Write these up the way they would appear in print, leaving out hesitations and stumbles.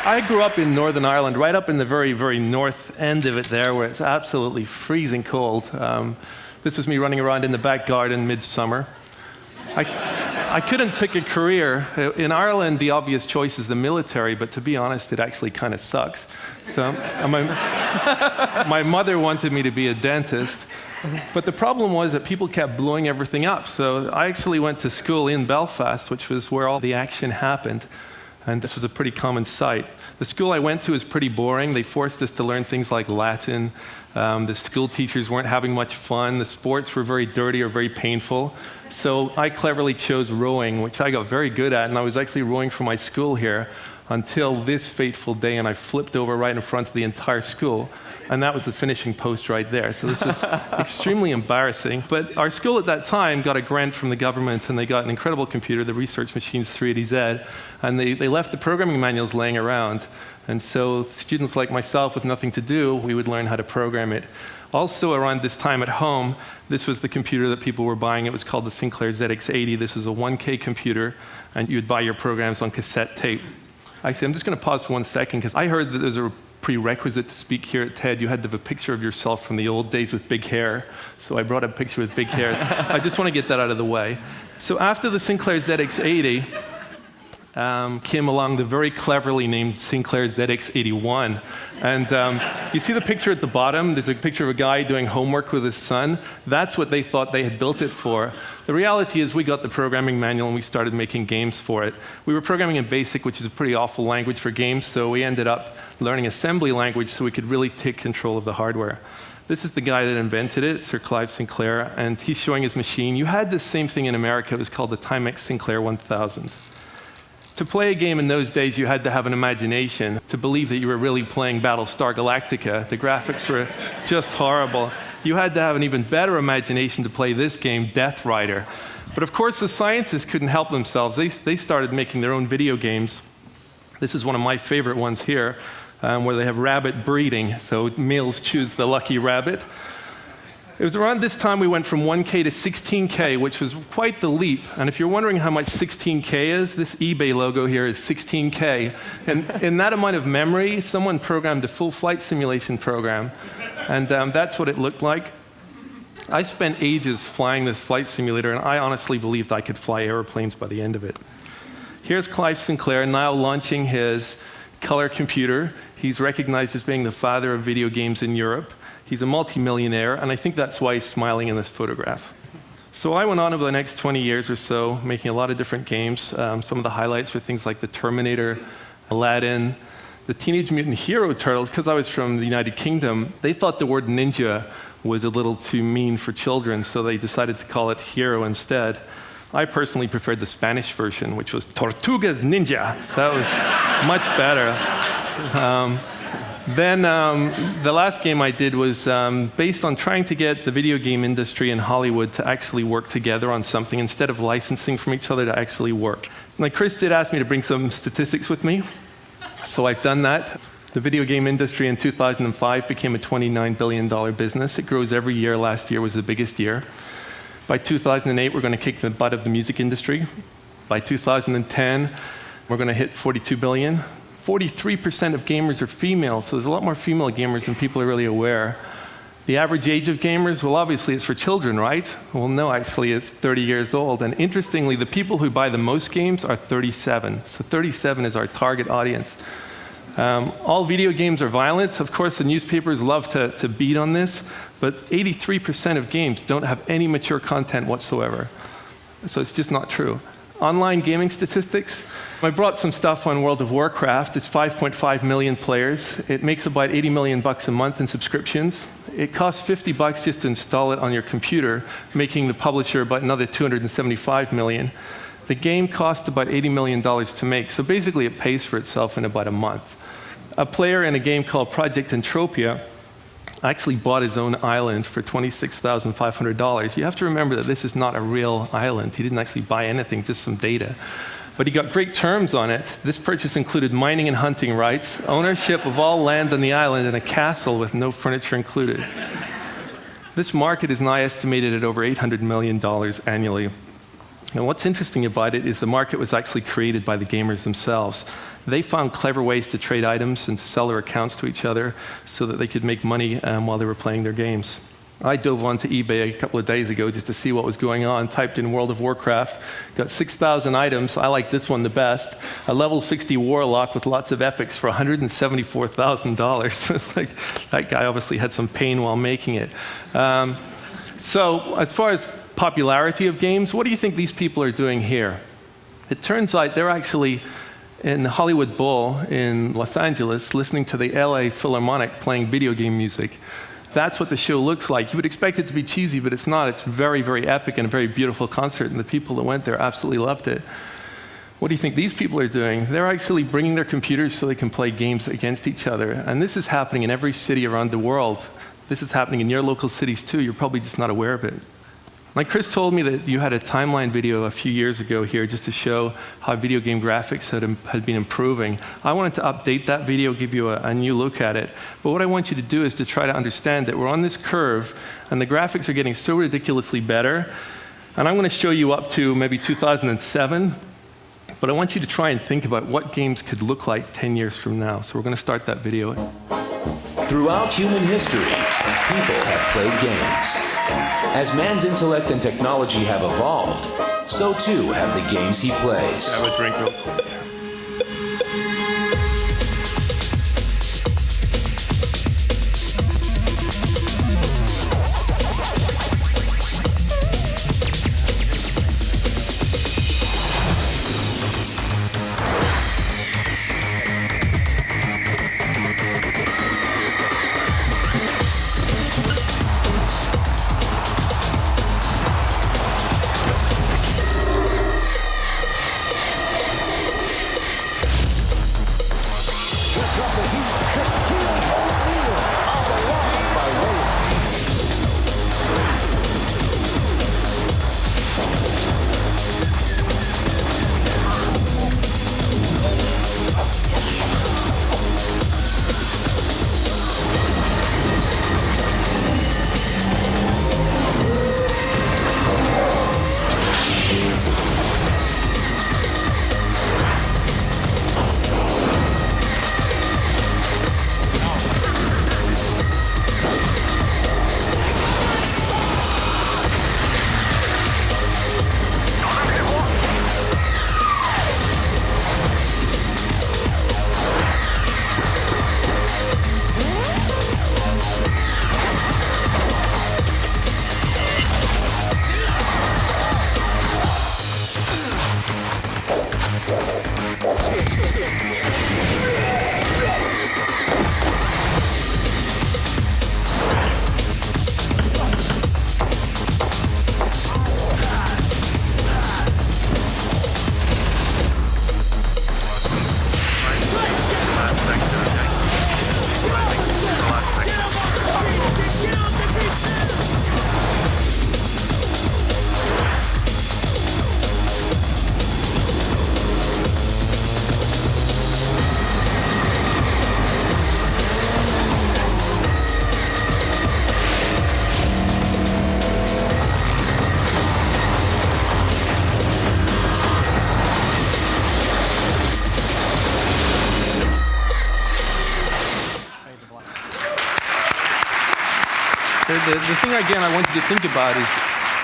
I grew up in Northern Ireland, right up in the very, very north end of it there, where it's absolutely freezing cold. This was me running around in the back garden midsummer. I couldn't pick a career. In Ireland, the obvious choice is the military, but to be honest, it actually kind of sucks. So my mother wanted me to be a dentist, but the problem was that people kept blowing everything up. So I actually went to school in Belfast, which was where all the action happened. And this was a pretty common sight. The school I went to was pretty boring. They forced us to learn things like Latin. The school teachers weren't having much fun. The sports were very dirty or very painful. So I cleverly chose rowing, which I got very good at, and I was actually rowing for my school here until this fateful day, and I flipped over right in front of the entire school. And that was the finishing post right there. So this was extremely embarrassing. But our school at that time got a grant from the government, and they got an incredible computer, the Research Machines 380Z, and they left the programming manuals laying around. And so students like myself with nothing to do, we would learn how to program it. Also around this time at home, this was the computer that people were buying. It was called the Sinclair ZX80. This was a 1K computer, and you would buy your programs on cassette tape. Actually, I'm just going to pause for 1 second, because I heard that there's a prerequisite to speak here at TED. You had to have a picture of yourself from the old days with big hair. So I brought a picture with big hair. I just want to get that out of the way. So after the Sinclair ZX80 came along the very cleverly named Sinclair ZX81. And you see the picture at the bottom? There's a picture of a guy doing homework with his son. That's what they thought they had built it for. The reality is we got the programming manual and we started making games for it. We were programming in BASIC, which is a pretty awful language for games, so we ended up learning assembly language so we could really take control of the hardware. This is the guy that invented it, Sir Clive Sinclair, and he's showing his machine. You had this same thing in America. It was called the Timex Sinclair 1000. To play a game in those days, you had to have an imagination to believe that you were really playing Battlestar Galactica. The graphics were just horrible. You had to have an even better imagination to play this game, Death Rider. But of course, the scientists couldn't help themselves. They started making their own video games. This is one of my favorite ones here, where they have rabbit breeding, so males choose the lucky rabbit. It was around this time we went from 1K to 16K, which was quite the leap. And if you're wondering how much 16K is, this eBay logo here is 16K. And in that amount of memory, someone programmed a full flight simulation program. And that's what it looked like. I spent ages flying this flight simulator, and I honestly believed I could fly airplanes by the end of it. Here's Clive Sinclair now launching his color computer. He's recognized as being the father of video games in Europe. He's a multi-millionaire, and I think that's why he's smiling in this photograph. So I went on over the next 20 years or so, making a lot of different games. Some of the highlights were things like the Terminator, Aladdin, the Teenage Mutant Hero Turtles. Because I was from the United Kingdom, they thought the word ninja was a little too mean for children, so they decided to call it Hero instead. I personally preferred the Spanish version, which was Tortugas Ninja. That was much better. Then the last game I did was based on trying to get the video game industry in Hollywood to actually work together on something instead of licensing from each other, to actually work. Now, Chris did ask me to bring some statistics with me, so I've done that. The video game industry in 2005 became a $29 billion business. It grows every year. Last year was the biggest year. By 2008, we're going to kick the butt of the music industry. By 2010, we're going to hit 42 billion. 43% of gamers are female, so there's a lot more female gamers than people are really aware. The average age of gamers, well, obviously it's for children, right? Well, no, actually it's 30 years old. And interestingly, the people who buy the most games are 37. So 37 is our target audience. All video games are violent. Of course, the newspapers love to beat on this, but 83% of games don't have any mature content whatsoever. So it's just not true. Online gaming statistics. I brought some stuff on World of Warcraft. It's 5.5 million players. It makes about $80 million a month in subscriptions. It costs $50 just to install it on your computer, making the publisher about another $275 million. The game cost about $80 million to make, so basically it pays for itself in about a month. A player in a game called Project Entropia actually bought his own island for $26,500. You have to remember that this is not a real island. He didn't actually buy anything, just some data. But he got great terms on it. This purchase included mining and hunting rights, ownership of all land on the island, and a castle with no furniture included. This market is now estimated at over $800 million annually. And what's interesting about it is the market was actually created by the gamers themselves. They found clever ways to trade items and to sell their accounts to each other so that they could make money while they were playing their games. I dove onto eBay a couple of days ago just to see what was going on, typed in World of Warcraft, got 6,000 items. I like this one the best. A level 60 warlock with lots of epics for $174,000. It's like, that guy obviously had some pain while making it. So as far as popularity of games, what do you think these people are doing here? It turns out they're actually in the Hollywood Bowl in Los Angeles listening to the LA Philharmonic playing video game music. That's what the show looks like. You would expect it to be cheesy, but it's not. It's very, very epic and a very beautiful concert, and the people that went there absolutely loved it. What do you think these people are doing? They're actually bringing their computers so they can play games against each other. And this is happening in every city around the world. This is happening in your local cities too. You're probably just not aware of it. Like Chris told me that you had a timeline video a few years ago here just to show how video game graphics had been improving. I wanted to update that video, give you a new look at it. But what I want you to do is to try to understand that we're on this curve, and the graphics are getting so ridiculously better. And I'm going to show you up to maybe 2007. But I want you to try and think about what games could look like 10 years from now. So we're going to start that video. Throughout human history, people have played games. As man's intellect and technology have evolved, so too have the games he plays. Have a drink real quick. The thing, again, I want you to think about is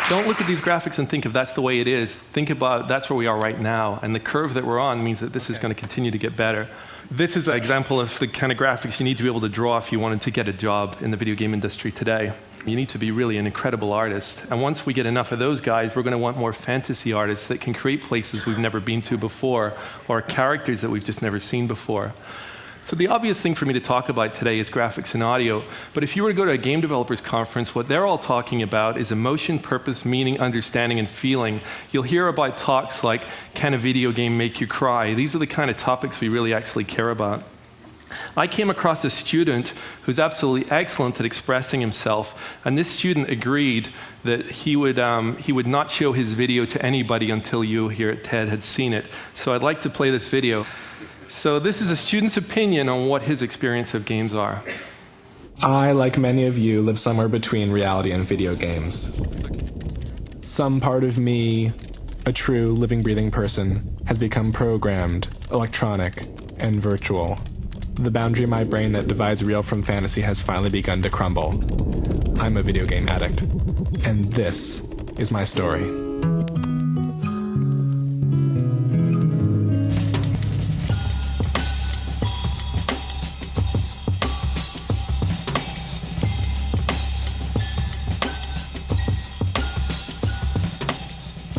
don't look at these graphics and think of that's the way it is. Think about that's where we are right now. And the curve that we're on means that this is going to continue to get better. This is an example of the kind of graphics you need to be able to draw if you wanted to get a job in the video game industry today. You need to be really an incredible artist. And once we get enough of those guys, we're going to want more fantasy artists that can create places we've never been to before or characters that we've just never seen before. So the obvious thing for me to talk about today is graphics and audio. But if you were to go to a game developers conference, what they're all talking about is emotion, purpose, meaning, understanding, and feeling. You'll hear about talks like, can a video game make you cry? These are the kind of topics we really actually care about. I came across a student who's absolutely excellent at expressing himself, and this student agreed that he would not show his video to anybody until you here at TED had seen it. So I'd like to play this video. So this is a student's opinion on what his experience of games are. I, like many of you, live somewhere between reality and video games. Some part of me, a true living, breathing person, has become programmed, electronic, and virtual. The boundary in my brain that divides real from fantasy has finally begun to crumble. I'm a video game addict, and this is my story.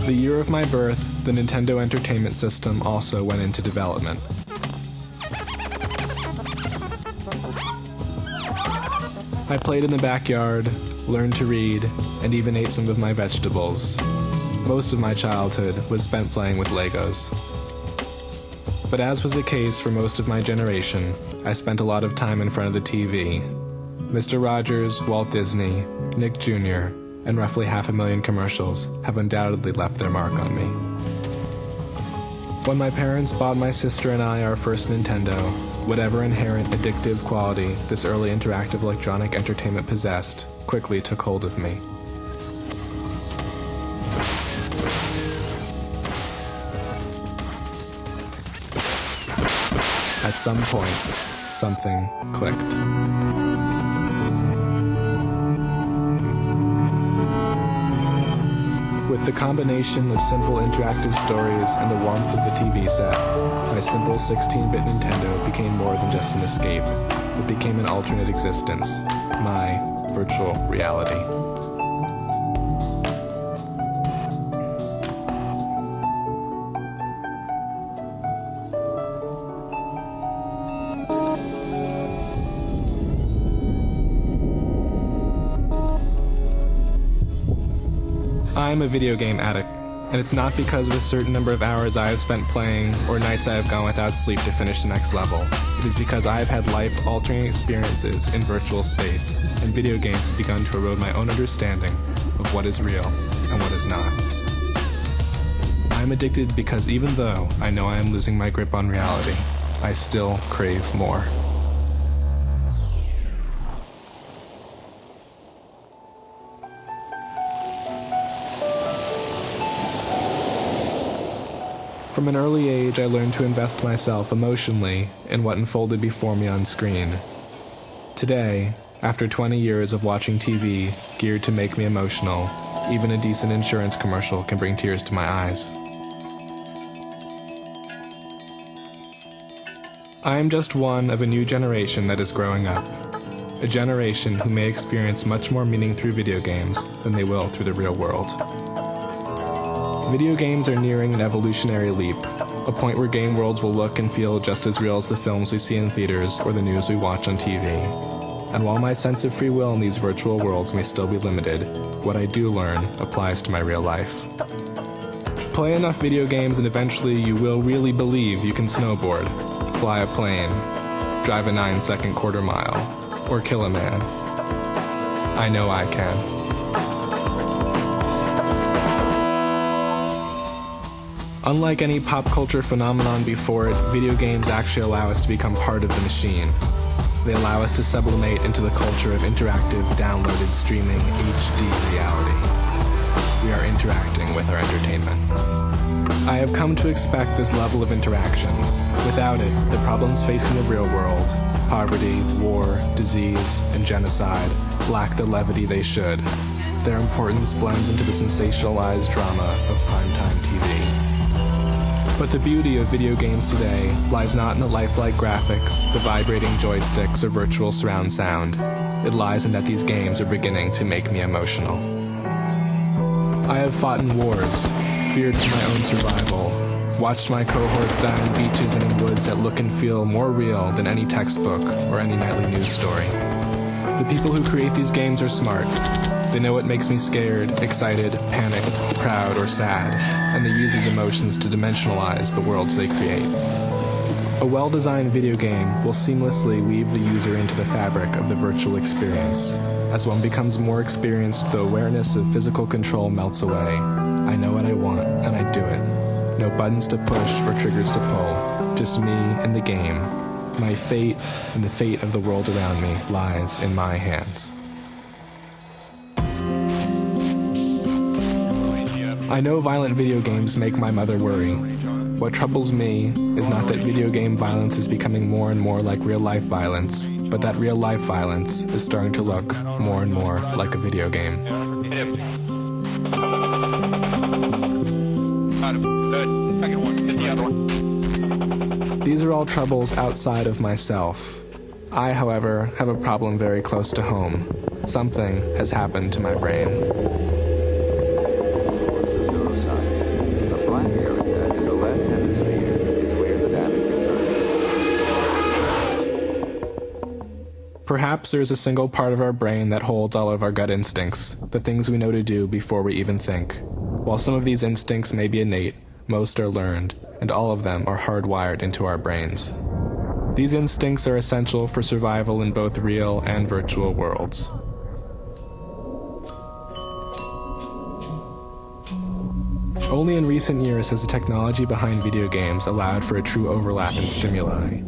The year of my birth, the Nintendo Entertainment System also went into development. I played in the backyard, learned to read, and even ate some of my vegetables. Most of my childhood was spent playing with Legos. But as was the case for most of my generation, I spent a lot of time in front of the TV. Mr. Rogers, Walt Disney, Nick Jr., and roughly 500,000 commercials have undoubtedly left their mark on me. When my parents bought my sister and I our first Nintendo, whatever inherent addictive quality this early interactive electronic entertainment possessed quickly took hold of me. At some point, something clicked. With the combination of simple interactive stories and the warmth of the TV set, my simple 16-bit Nintendo became more than just an escape. It became an alternate existence, my virtual reality. I'm a video game addict, and it's not because of a certain number of hours I have spent playing or nights I have gone without sleep to finish the next level. It is because I have had life-altering experiences in virtual space, and video games have begun to erode my own understanding of what is real and what is not. I'm addicted because even though I know I am losing my grip on reality, I still crave more. From an early age, I learned to invest myself emotionally in what unfolded before me on screen. Today, after 20 years of watching TV geared to make me emotional, even a decent insurance commercial can bring tears to my eyes. I am just one of a new generation that is growing up. A generation who may experience much more meaning through video games than they will through the real world. Video games are nearing an evolutionary leap, a point where game worlds will look and feel just as real as the films we see in theaters or the news we watch on TV. And while my sense of free will in these virtual worlds may still be limited, what I do learn applies to my real life. Play enough video games and eventually you will really believe you can snowboard, fly a plane, drive a 9-second quarter mile, or kill a man. I know I can. Unlike any pop culture phenomenon before it, video games actually allow us to become part of the machine. They allow us to sublimate into the culture of interactive, downloaded, streaming, HD reality. We are interacting with our entertainment. I have come to expect this level of interaction. Without it, the problems facing the real world, poverty, war, disease, and genocide, lack the levity they should. Their importance blends into the sensationalized drama of primetime TV. But the beauty of video games today lies not in the lifelike graphics, the vibrating joysticks, or virtual surround sound. It lies in that these games are beginning to make me emotional. I have fought in wars, feared for my own survival, watched my cohorts die on beaches and in woods that look and feel more real than any textbook or any nightly news story. The people who create these games are smart. They know what makes me scared, excited, panicked, proud, or sad, and they use these emotions to dimensionalize the worlds they create. A A well-designed video game will seamlessly weave the user into the fabric of the virtual experience. As one becomes more experienced, the awareness of physical control melts away. I know what I want, and I do it. No buttons to push or triggers to pull. Just me and the game. My fate and the fate of the world around me lies in my hands. I know violent video games make my mother worry. What troubles me is not that video game violence is becoming more and more like real-life violence, but that real-life violence is starting to look more and more like a video game. These are all troubles outside of myself. I, however, have a problem very close to home. Something has happened to my brain. Perhaps there is a single part of our brain that holds all of our gut instincts, the things we know to do before we even think. While some of these instincts may be innate, most are learned, and all of them are hardwired into our brains. These instincts are essential for survival in both real and virtual worlds. Only in recent years has the technology behind video games allowed for a true overlap in stimuli.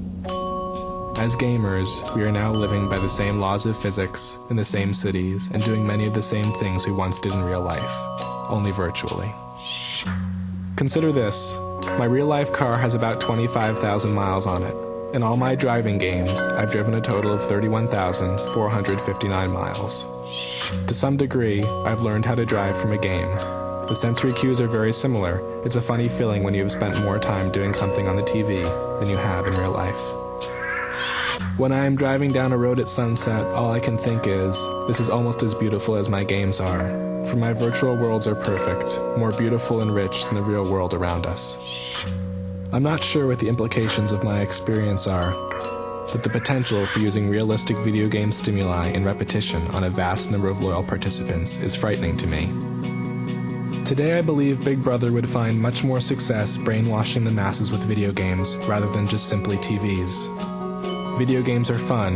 As gamers, we are now living by the same laws of physics, in the same cities, and doing many of the same things we once did in real life, only virtually. Consider this. My real-life car has about 25,000 miles on it. In all my driving games, I've driven a total of 31,459 miles. To some degree, I've learned how to drive from a game. The sensory cues are very similar. It's a funny feeling when you have spent more time doing something on the TV than you have in real life. When I am driving down a road at sunset, all I can think is, this is almost as beautiful as my games are. For my virtual worlds are perfect, more beautiful and rich than the real world around us. I'm not sure what the implications of my experience are, but the potential for using realistic video game stimuli in repetition on a vast number of loyal participants is frightening to me. Today I believe Big Brother would find much more success brainwashing the masses with video games rather than just simply TVs. Video games are fun,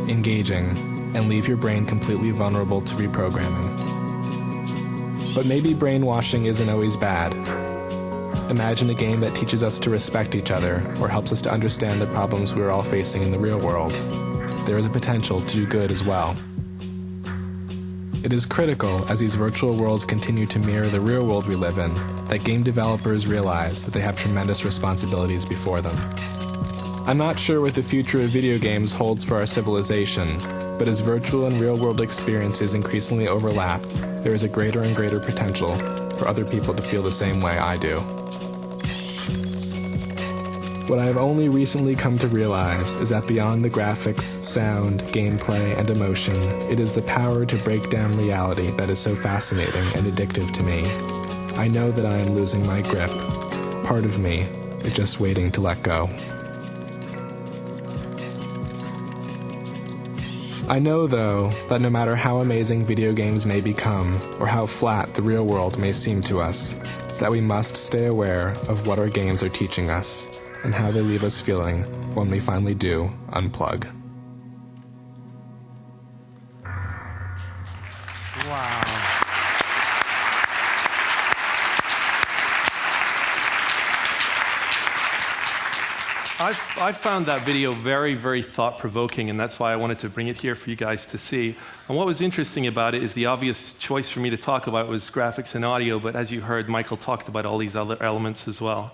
engaging, and leave your brain completely vulnerable to reprogramming. But maybe brainwashing isn't always bad. Imagine a game that teaches us to respect each other or helps us to understand the problems we're all facing in the real world. There is a potential to do good as well. It is critical, as these virtual worlds continue to mirror the real world we live in, that game developers realize that they have tremendous responsibilities before them. I'm not sure what the future of video games holds for our civilization, but as virtual and real-world experiences increasingly overlap, there is a greater and greater potential for other people to feel the same way I do. What I have only recently come to realize is that beyond the graphics, sound, gameplay, and emotion, it is the power to break down reality that is so fascinating and addictive to me. I know that I am losing my grip. Part of me is just waiting to let go. I know, though, that no matter how amazing video games may become, or how flat the real world may seem to us, that we must stay aware of what our games are teaching us, and how they leave us feeling when we finally do unplug. Wow. I found that video very, very thought-provoking, and that's why I wanted to bring it here for you guys to see. And what was interesting about it is the obvious choice for me to talk about was graphics and audio, but as you heard, Michael talked about all these other elements as well.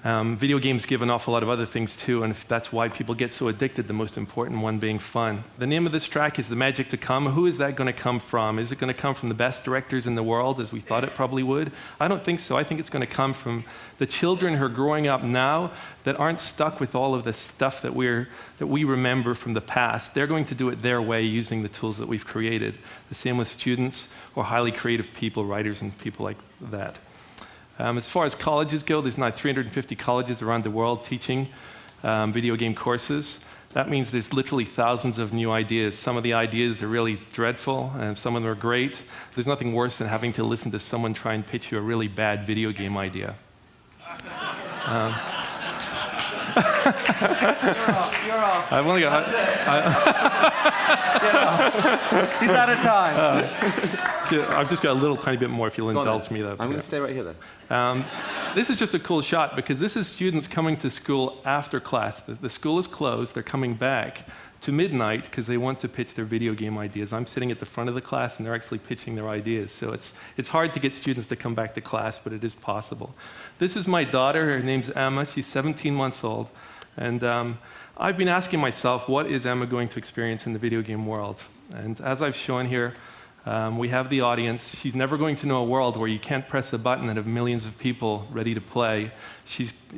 Video games give an awful lot of other things too, and that's why people get so addicted, the most important one being fun. The name of this track is The Magic to Come. Who is that going to come from? Is it going to come from the best directors in the world, as we thought it probably would? I don't think so. I think it's going to come from the children who are growing up now that aren't stuck with all of the stuff that we remember from the past. They're going to do it their way using the tools that we've created. The same with students or highly creative people, writers and people like that. As far as colleges go, there's now 350 colleges around the world teaching video game courses. That means there's literally thousands of new ideas. Some of the ideas are really dreadful, and some of them are great. There's nothing worse than having to listen to someone try and pitch you a really bad video game idea. You're off. I've only got... He's out of time. I've just got a little tiny bit more if you'll indulge me, though. I'm going to stay right here, then. This is just a cool shot because this is students coming to school after class. The school is closed. They're coming back to midnight because they want to pitch their video game ideas. I'm sitting at the front of the class, and they're actually pitching their ideas. So it's hard to get students to come back to class, but it is possible. This is my daughter. Her name's Emma. She's 17 months old. And I've been asking myself, what is Emma going to experience in the video game world? And as I've shown here, we have the audience. She's never going to know a world where you can't press a button and have millions of people ready to play.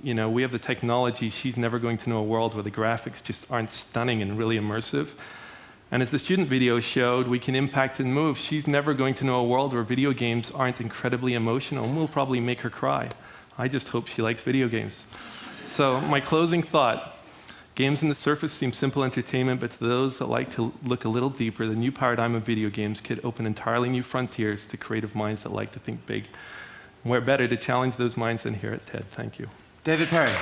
We have the technology. She's never going to know a world where the graphics just aren't stunning and really immersive. And as the student video showed, we can impact and move. She's never going to know a world where video games aren't incredibly emotional and will probably make her cry. I just hope she likes video games. So my closing thought. Games on the surface seem simple entertainment, but to those that like to look a little deeper, the new paradigm of video games could open entirely new frontiers to creative minds that like to think big. Where better to challenge those minds than here at TED. Thank you. David Perry.